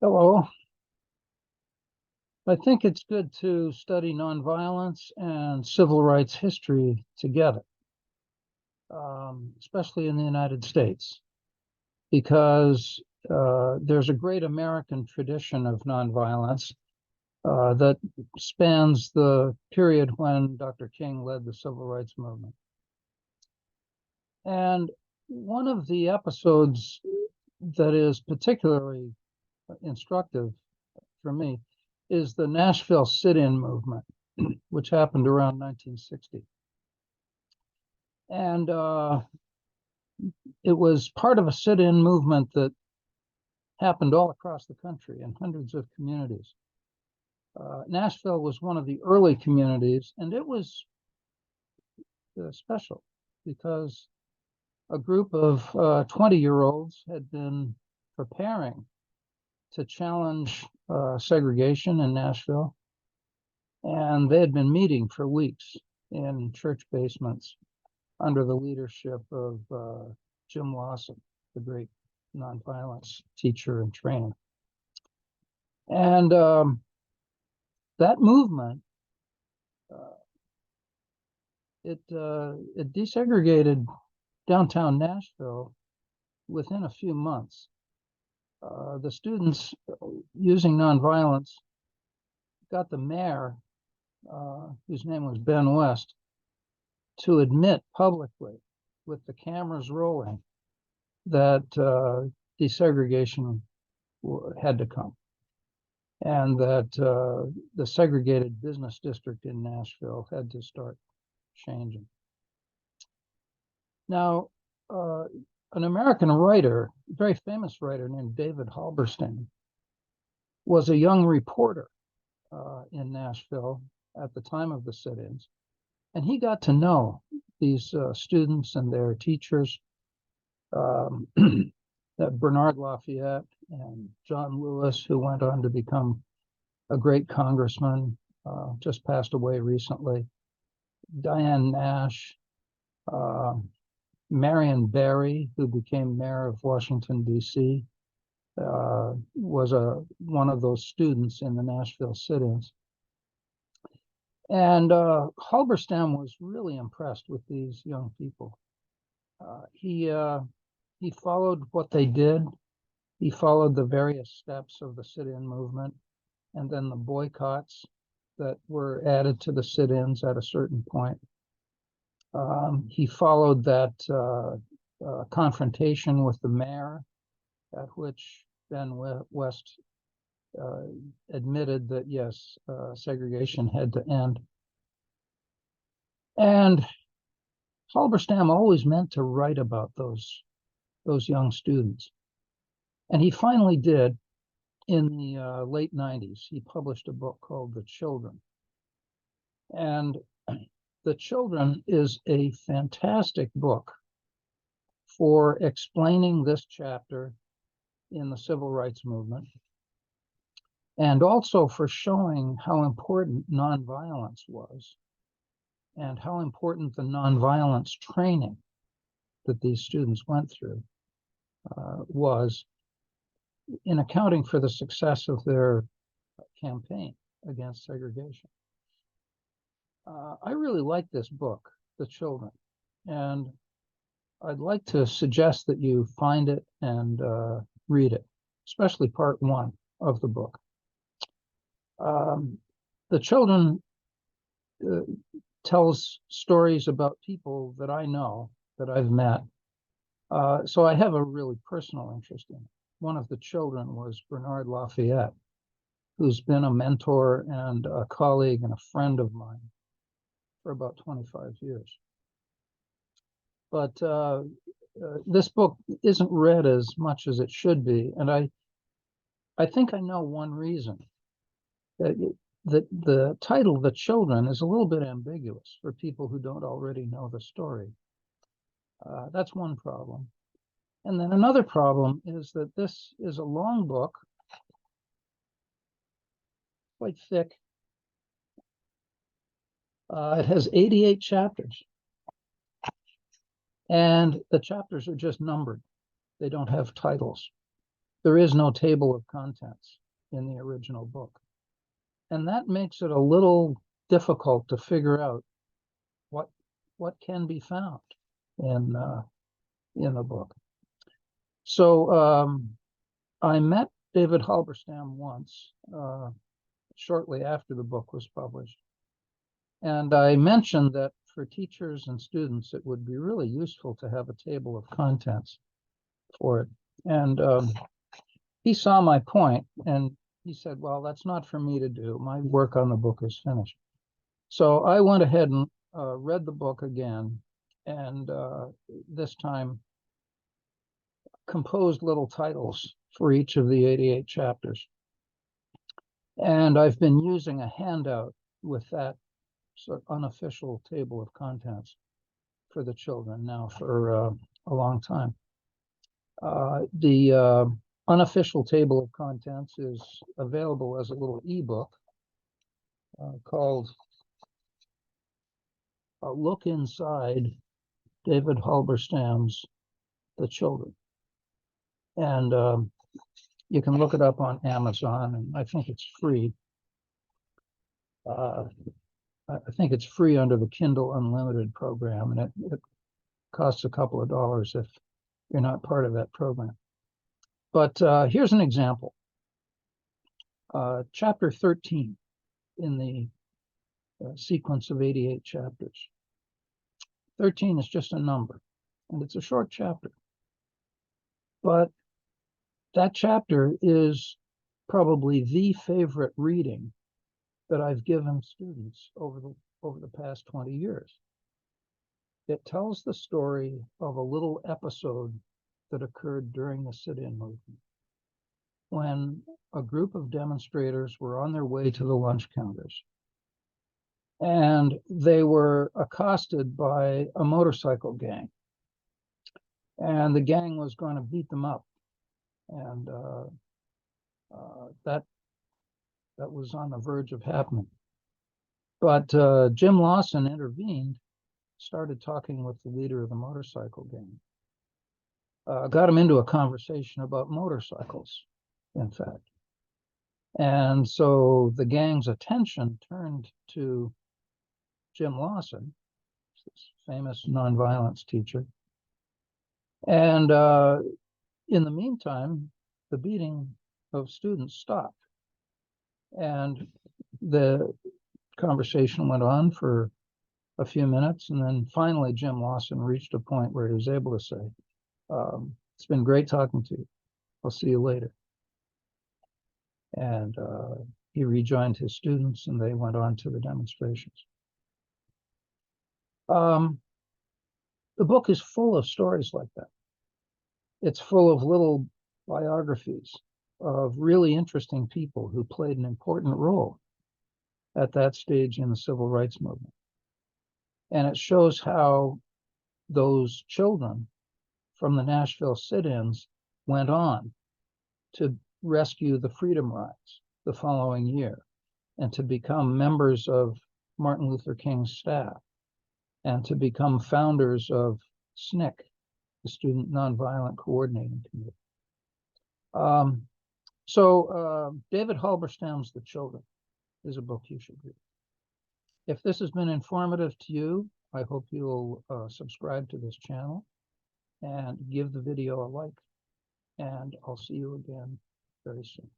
Hello. I think it's good to study nonviolence and civil rights history together, especially in the United States, because there's a great American tradition of nonviolence that spans the period when Dr. King led the civil rights movement. And one of the episodes that is particularly instructive for me is the Nashville sit-in movement, which happened around 1960. And it was part of a sit-in movement that happened all across the country in hundreds of communities. Nashville was one of the early communities, and it was special because a group of 20-year-olds had been preparing to challenge segregation in Nashville, and they had been meeting for weeks in church basements under the leadership of Jim Lawson, the great nonviolence teacher and trainer. And that movement, it desegregated downtown Nashville within a few months. The students using nonviolence got the mayor, whose name was Ben West, to admit publicly, with the cameras rolling, that desegregation had to come, and that the segregated business district in Nashville had to start changing. Now, an American writer, a very famous writer named David Halberstam, was a young reporter in Nashville at the time of the sit-ins, and he got to know these students and their teachers, that Bernard Lafayette and John Lewis, who went on to become a great congressman, just passed away recently, Diane Nash, Marion Barry, who became mayor of Washington, D.C., was one of those students in the Nashville sit-ins. And Halberstam was really impressed with these young people. He followed what they did. He followed the various steps of the sit-in movement, and then the boycotts that were added to the sit-ins at a certain point. He followed that confrontation with the mayor, at which Ben West admitted that, yes, segregation had to end. And Halberstam always meant to write about those young students. And he finally did in the late 90s. He published a book called The Children. And The Children is a fantastic book for explaining this chapter in the civil rights movement, and also for showing how important nonviolence was and how important the nonviolence training that these students went through was in accounting for the success of their campaign against segregation. I really like this book, The Children, and I'd like to suggest that you find it and read it, especially part one of the book. The Children tells stories about people that I know, that I've met. So I have a really personal interest in it. One of the children was Bernard Lafayette, who's been a mentor and a colleague and a friend of mine for about 25 years. But this book isn't read as much as it should be, and I think I know one reason. The title, The Children, is a little bit ambiguous for people who don't already know the story. That's one problem. And then another problem is that this is a long book, quite thick. It has 88 chapters. And the chapters are just numbered. They don't have titles. there is no table of contents in the original book. And that makes it a little difficult to figure out what can be found in the book. So I met David Halberstam once, shortly after the book was published. And I mentioned that for teachers and students, it would be really useful to have a table of contents for it. And he saw my point, and he said, well, that's not for me to do. My work on the book is finished. So I went ahead and read the book again, and this time composed little titles for each of the 88 chapters. And I've been using a handout with that sort of unofficial table of contents for the children now for a long time. The unofficial table of contents is available as a little ebook called A Look Inside David Halberstam's The Children. And you can look it up on Amazon, and I think it's free. I think it's free under the Kindle Unlimited program, and it costs a couple of dollars if you're not part of that program. But here's an example. Chapter 13 in the sequence of 88 chapters. 13 is just a number, and it's a short chapter. But that chapter is probably the favorite reading that I've given students over the past 20 years. It tells the story of a little episode that occurred during the sit-in movement, when a group of demonstrators were on their way to the lunch counters, and they were accosted by a motorcycle gang, and the gang was going to beat them up, and that was on the verge of happening. But Jim Lawson intervened, started talking with the leader of the motorcycle gang, got him into a conversation about motorcycles, in fact. And so the gang's attention turned to Jim Lawson, this famous nonviolence teacher. And in the meantime, the beating of students stopped. And the conversation went on for a few minutes. And then finally, Jim Lawson reached a point where he was able to say, it's been great talking to you. I'll see you later. And he rejoined his students, and they went on to the demonstrations. The book is full of stories like that. It's full of little biographies of really interesting people who played an important role at that stage in the civil rights movement. And it shows how those children from the Nashville sit-ins went on to rescue the Freedom Rides the following year and to become members of Martin Luther King's staff and to become founders of SNCC, the Student Nonviolent Coordinating Committee. David Halberstam's The Children is a book you should read. If this has been informative to you, I hope you'll subscribe to this channel and give the video a like. And I'll see you again very soon.